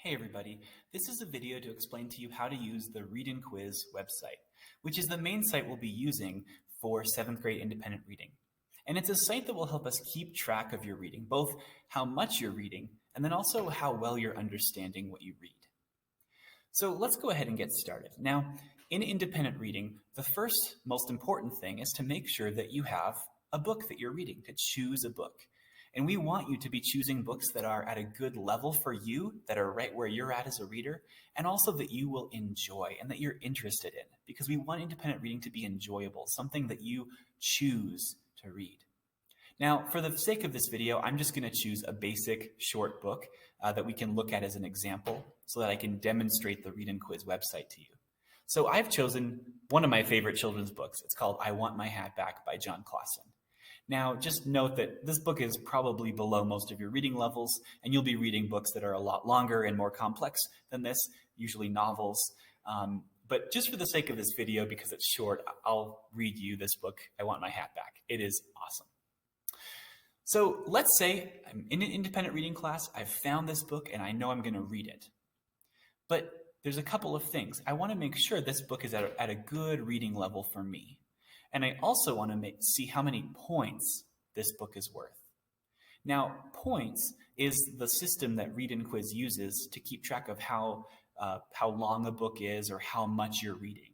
Hey everybody, this is a video to explain to you how to use the ReadnQuiz website, which is the main site we'll be using for 7th grade independent reading. And it's a site that will help us keep track of your reading, both how much you're reading and then also how well you're understanding what you read. So let's go ahead and get started. Now, in independent reading, the first most important thing is to make sure that you have a book that you're reading, to choose a book. And we want you to be choosing books that are at a good level for you, that are right where you're at as a reader, and also that you will enjoy and that you're interested in, because we want independent reading to be enjoyable, something that you choose to read. Now, for the sake of this video, I'm just going to choose a basic short book that we can look at as an example so that I can demonstrate the ReadnQuiz website to you. So I've chosen one of my favorite children's books. It's called I Want My Hat Back by John Clausen. Now, just note that this book is probably below most of your reading levels, and you'll be reading books that are a lot longer and more complex than this, usually novels. But just for the sake of this video, because it's short, I'll read you this book, I Want My Hat Back. It is awesome. So let's say I'm in an independent reading class, I've found this book, and I know I'm going to read it. But there's a couple of things. I want to make sure this book is at a good reading level for me. And I also want to see how many points this book is worth. Now, points is the system that ReadnQuiz uses to keep track of how long a book is or how much you're reading.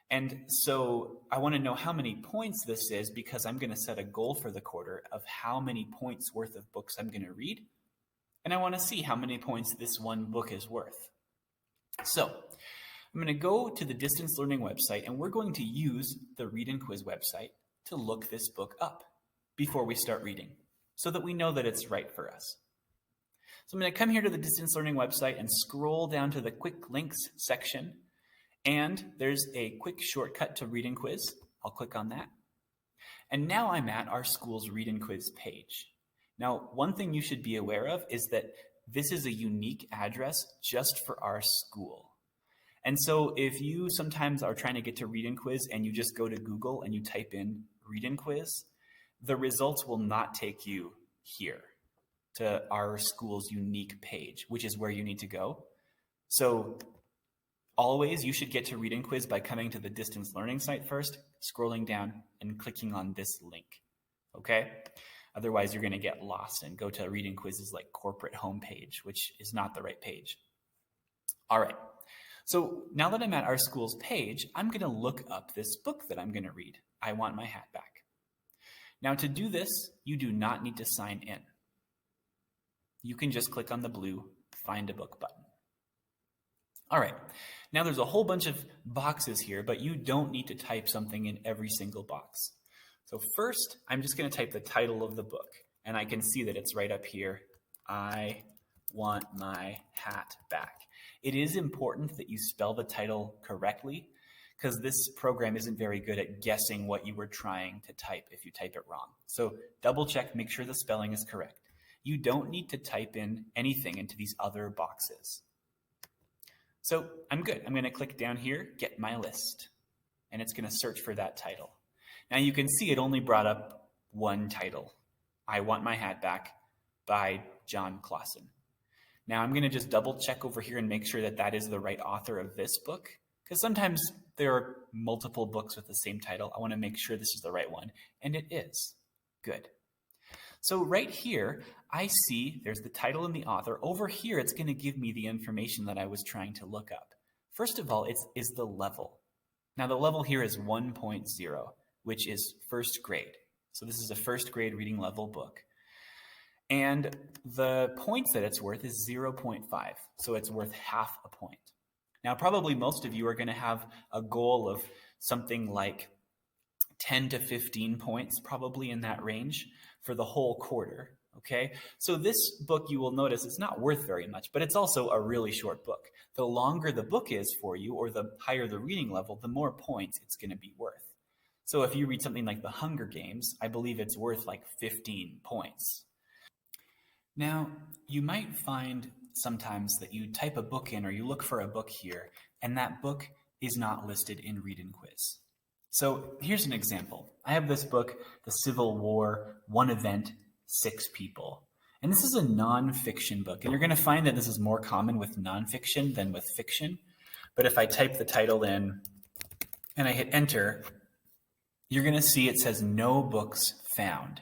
And so I want to know how many points this is because I'm going to set a goal for the quarter of how many points worth of books I'm going to read. And I want to see how many points this one book is worth. So I'm going to go to the distance learning website, and we're going to use the ReadnQuiz website to look this book up before we start reading so that we know that it's right for us. So I'm going to come here to the distance learning website and scroll down to the quick links section, and there's a quick shortcut to ReadnQuiz. I'll click on that. And now I'm at our school's ReadnQuiz page. Now, one thing you should be aware of is that this is a unique address just for our school. And so if you sometimes are trying to get to ReadnQuiz and you just go to Google and you type in ReadnQuiz, the results will not take you here to our school's unique page, which is where you need to go. So always you should get to ReadnQuiz by coming to the distance learning site first, scrolling down and clicking on this link, okay? Otherwise you're gonna get lost and go to ReadnQuiz's like corporate homepage, which is not the right page. All right. So now that I'm at our school's page, I'm going to look up this book that I'm going to read, I Want My Hat Back. Now to do this, you do not need to sign in. You can just click on the blue Find a Book button. All right, now there's a whole bunch of boxes here, but you don't need to type something in every single box. So first, I'm just going to type the title of the book, and I can see that it's right up here, I Want My Hat Back. It is important that you spell the title correctly because this program isn't very good at guessing what you were trying to type if you type it wrong. So double check, make sure the spelling is correct. You don't need to type in anything into these other boxes. So I'm good. I'm going to click down here, Get My List, and it's going to search for that title. Now you can see it only brought up one title, I Want My Hat Back by John Clausen. Now I'm going to just double check over here and make sure that that is the right author of this book, because sometimes there are multiple books with the same title. I want to make sure this is the right one, and it is. Good. So right here, I see there's the title and the author. Over here, it's going to give me the information that I was trying to look up. First of all, is the level. Now the level here is 1.0, which is first grade. So this is a first grade reading level book. And the points that it's worth is 0.5, so it's worth half a point. Now, probably most of you are going to have a goal of something like 10 to 15 points, probably in that range, for the whole quarter, okay? So this book, you will notice, it's not worth very much, but it's also a really short book. The longer the book is for you, or the higher the reading level, the more points it's going to be worth. So if you read something like The Hunger Games, I believe it's worth like 15 points. Now, you might find sometimes that you type a book in or you look for a book here, and that book is not listed in ReadnQuiz. So here's an example. I have this book, The Civil War, One Event, 6 People. And this is a nonfiction book. And you're going to find that this is more common with nonfiction than with fiction. But if I type the title in and I hit enter, you're going to see it says no books found.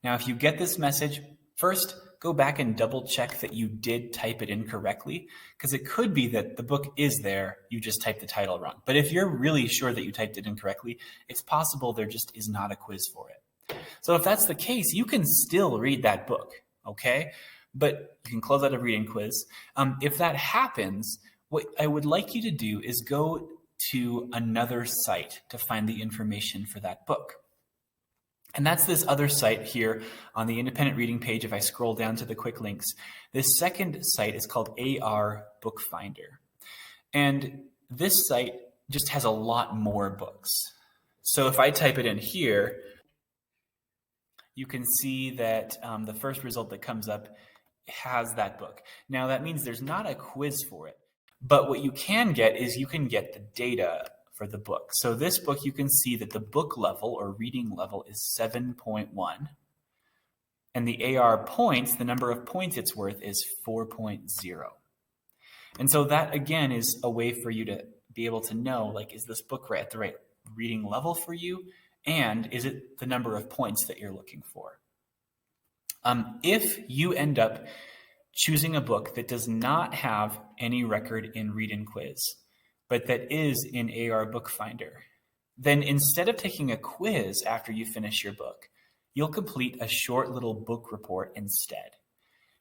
Now, if you get this message, first go back and double check that you did type it in correctly, because it could be that the book is there, you just typed the title wrong. But if you're really sure that you typed it incorrectly, it's possible there just is not a quiz for it. So if that's the case, you can still read that book, okay? But you can close out a reading quiz. If that happens, what I would like you to do is go to another site to find the information for that book. And that's this other site here on the independent reading page. If I scroll down to the quick links, this second site is called AR Bookfinder. And this site just has a lot more books. So if I type it in here, you can see that the first result that comes up has that book. Now that means there's not a quiz for it, but what you can get is you can get the data for the book. So this book, you can see that the book level or reading level is 7.1. And the AR points, the number of points it's worth, is 4.0. And so that, again, is a way for you to be able to know, like, is this book at the right reading level for you? And is it the number of points that you're looking for? If you end up choosing a book that does not have any record in ReadnQuiz, but that is in AR Bookfinder, then instead of taking a quiz after you finish your book, you'll complete a short little book report instead.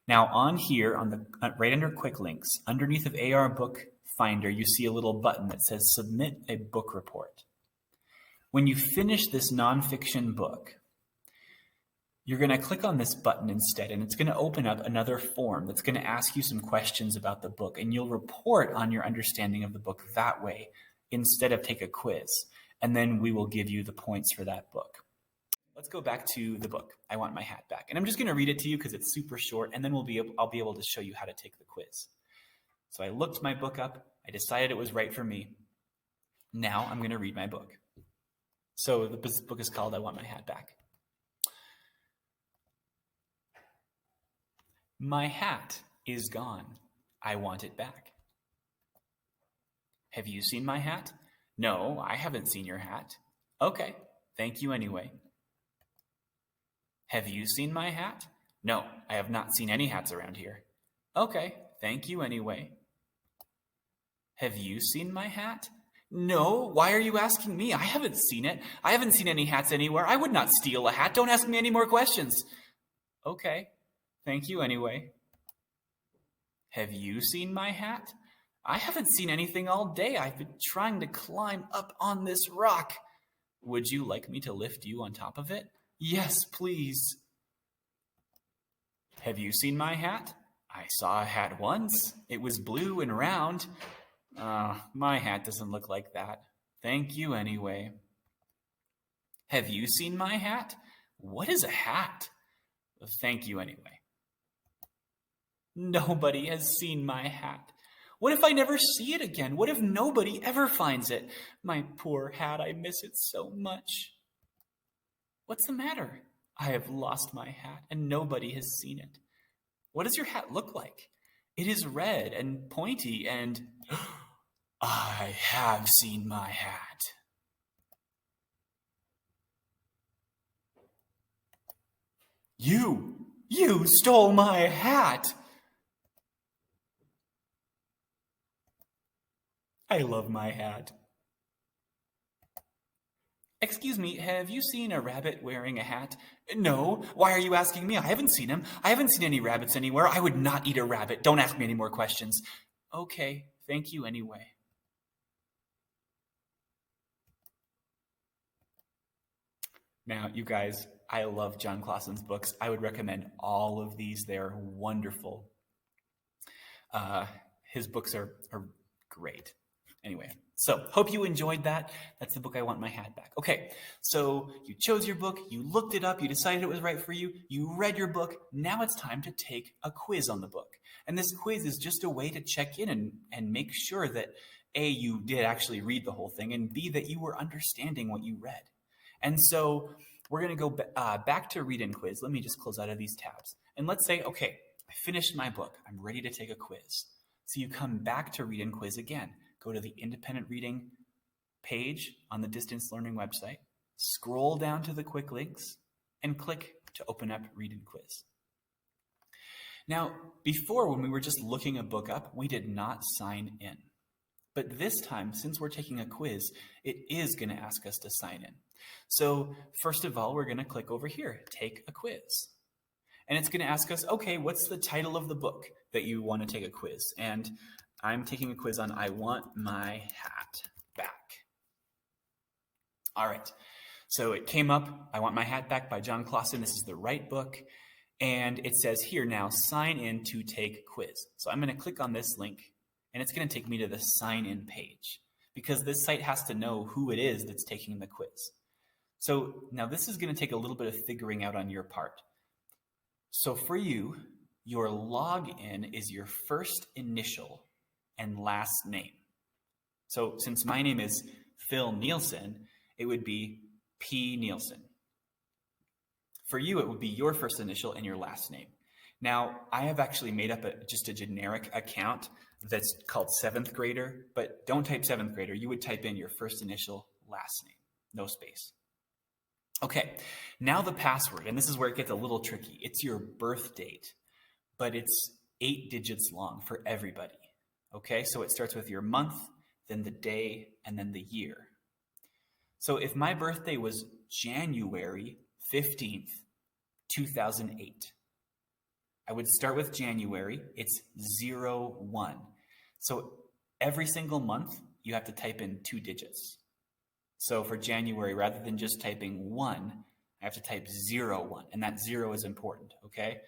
Now on here, on the right under quick links, underneath of AR Bookfinder, you see a little button that says submit a book report. When you finish this nonfiction book, you're going to click on this button instead, and it's going to open up another form that's going to ask you some questions about the book, and you'll report on your understanding of the book that way instead of take a quiz, and then we will give you the points for that book. Let's go back to the book, I Want My Hat Back. And I'm just going to read it to you because it's super short, and then I'll be able to show you how to take the quiz. So I looked my book up. I decided it was right for me. Now I'm going to read my book. So the book is called I Want My Hat Back. My hat is gone. I want it back. Have you seen my hat? No, I haven't seen your hat. Okay, thank you anyway. Have you seen my hat? No, I have not seen any hats around here. Okay, thank you anyway. Have you seen my hat? No, why are you asking me? I haven't seen it. I haven't seen any hats anywhere. I would not steal a hat. Don't ask me any more questions. Okay, thank you anyway. Have you seen my hat? I haven't seen anything all day. I've been trying to climb up on this rock. Would you like me to lift you on top of it? Yes, please. Have you seen my hat? I saw a hat once. It was blue and round. My hat doesn't look like that. Thank you anyway. Have you seen my hat? What is a hat? Thank you anyway. Nobody has seen my hat. What if I never see it again? What if nobody ever finds it? My poor hat, I miss it so much. What's the matter? I have lost my hat and nobody has seen it. What does your hat look like? It is red and pointy and... I have seen my hat. You stole my hat. I love my hat. Excuse me, have you seen a rabbit wearing a hat? No. Why are you asking me? I haven't seen him. I haven't seen any rabbits anywhere. I would not eat a rabbit. Don't ask me any more questions. Okay, thank you anyway. Now, you guys, I love John Clausen's books. I would recommend all of these. They're wonderful. His books are great. Anyway, so hope you enjoyed that. That's the book I Want My Hat Back. Okay, so you chose your book, you looked it up, you decided it was right for you, you read your book. Now it's time to take a quiz on the book. And this quiz is just a way to check in and make sure that A, you did actually read the whole thing, and B, that you were understanding what you read. And so we're going to go back to ReadnQuiz. Let me just close out of these tabs. And let's say, okay, I finished my book. I'm ready to take a quiz. So you come back to ReadnQuiz again. Go to the independent reading page on the distance learning website. Scroll down to the quick links and click to open up ReadnQuiz. Now, before, when we were just looking a book up, we did not sign in. But this time, since we're taking a quiz, it is going to ask us to sign in. So first of all, we're going to click over here, take a quiz. And it's going to ask us, okay, what's the title of the book that you want to take a quiz? And I'm taking a quiz on I Want My Hat Back. All right, so it came up, I Want My Hat Back by John Clausen. This is the right book. And it says here now, sign in to take quiz. So I'm going to click on this link, and it's going to take me to the sign in page because this site has to know who it is that's taking the quiz. So now this is going to take a little bit of figuring out on your part. So for you, your login is your first initial and last name. So since my name is Phil Nielsen, it would be P. Nielsen. For you, it would be your first initial and your last name. Now, I have actually made up just a generic account that's called 7th grader, but don't type 7th grader. You would type in your first initial, last name, no space. Okay, now the password, and this is where it gets a little tricky. It's your birth date, but it's 8 digits long for everybody. Okay, so it starts with your month, then the day, and then the year. So if my birthday was January 15th, 2008, I would start with January. It's 01. So every single month, you have to type in 2 digits. So for January, rather than just typing 1, I have to type 01, and that 0 is important, okay?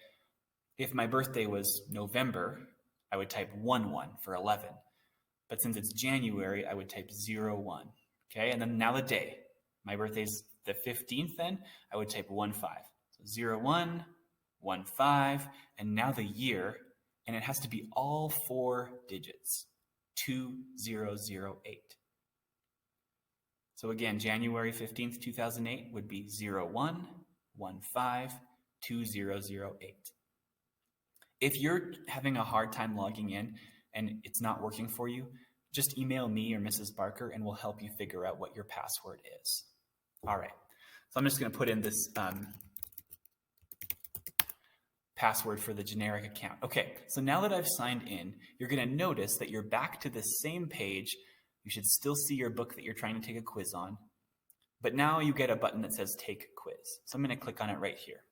If my birthday was November, I would type 11 for 11. But since it's January, I would type 01, okay? And then now the day. My birthday's the 15th then, I would type 15. So 01, 15, and now the year, and it has to be all 4 digits, 2008. So again, January 15th, 2008 would be 01, 15, 2008. If you're having a hard time logging in and it's not working for you, just email me or Mrs. Barker and we'll help you figure out what your password is. All right, so I'm just going to put in this password for the generic account. Okay, so now that I've signed in, you're going to notice that you're back to the same page. You should still see your book that you're trying to take a quiz on, but now you get a button that says Take Quiz. So I'm going to click on it right here.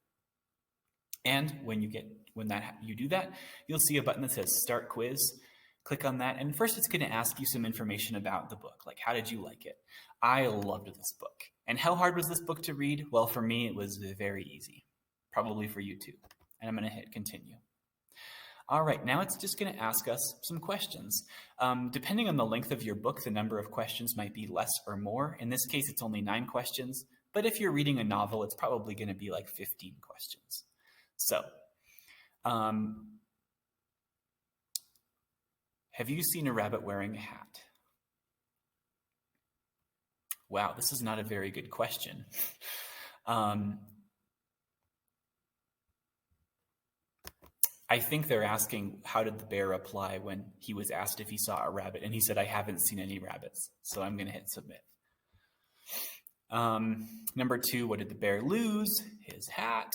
And when you do that, you'll see a button that says Start Quiz. Click on that, and first it's going to ask you some information about the book, like how did you like it? I loved this book. And how hard was this book to read? Well, for me, it was very easy. Probably for you too. And I'm going to hit Continue. All right, now it's just going to ask us some questions. Depending on the length of your book, the number of questions might be less or more. In this case, it's only 9 questions. But if you're reading a novel, it's probably going to be like 15 questions. So, have you seen a rabbit wearing a hat? Wow, this is not a very good question. I think they're asking, how did the bear reply when he was asked if he saw a rabbit? And he said, I haven't seen any rabbits. So I'm going to hit submit. Number 2, what did the bear lose? His hat.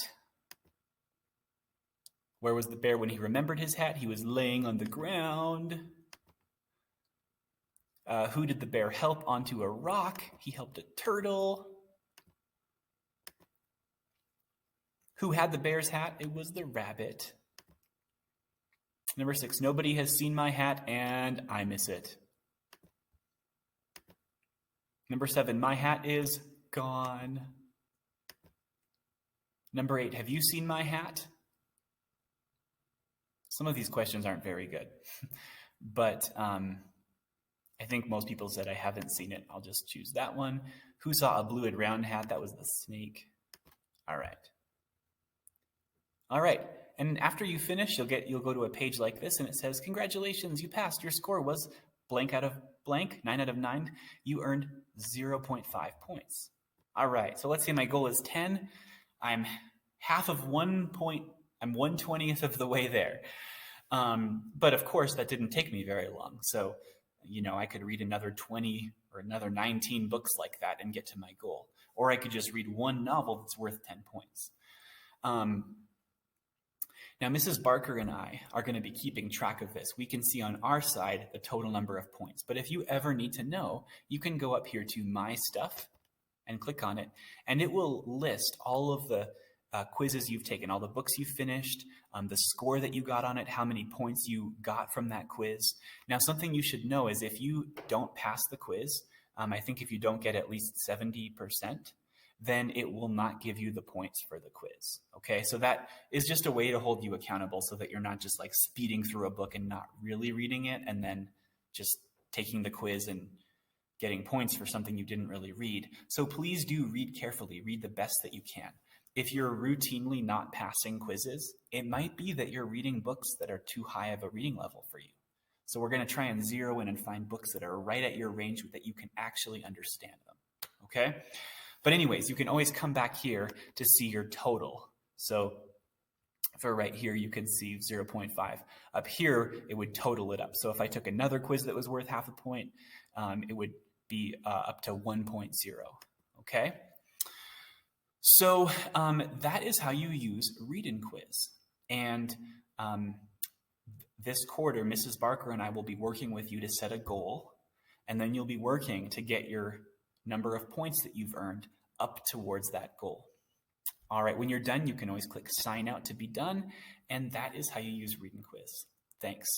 Where was the bear when he remembered his hat? He was laying on the ground. Who did the bear help onto a rock? He helped a turtle. Who had the bear's hat? It was the rabbit. Number 6, nobody has seen my hat and I miss it. Number 7, my hat is gone. Number 8, have you seen my hat? Some of these questions aren't very good, but I think most people said I haven't seen it. I'll just choose that one. Who saw a blue and round hat? That was the snake. All right. All right. And after you finish, you'll go to a page like this and it says, congratulations, you passed. Your score was blank out of blank, 9 out of 9. You earned 0.5 points. All right, so let's say my goal is 10. I'm half of 1 point, I'm 1/20th of the way there. But of course, that didn't take me very long. So, I could read another 20 or another 19 books like that and get to my goal. Or I could just read one novel that's worth 10 points. Now, Mrs. Barker and I are going to be keeping track of this. We can see on our side the total number of points. But if you ever need to know, you can go up here to My Stuff and click on it, and it will list all of the quizzes you've taken, all the books you've finished, the score that you got on it, how many points you got from that quiz. Now, something you should know is if you don't pass the quiz, I think if you don't get at least 70%, then it will not give you the points for the quiz. Okay, so that is just a way to hold you accountable so that you're not just like speeding through a book and not really reading it and then just taking the quiz and getting points for something you didn't really read. So please do read carefully, read the best that you can. If you're routinely not passing quizzes, it might be that you're reading books that are too high of a reading level for you. So we're going to try and zero in and find books that are right at your range that you can actually understand them. Okay? But anyways, you can always come back here to see your total. So for right here, you can see 0.5. Up here, it would total it up. So if I took another quiz that was worth half a point, it would be up to 1.0. Okay? So that is how you use ReadnQuiz. And this quarter, Mrs. Barker and I will be working with you to set a goal, and then you'll be working to get your number of points that you've earned up towards that goal. All right, when you're done, you can always click Sign Out to be done, and that is how you use ReadnQuiz. Thanks.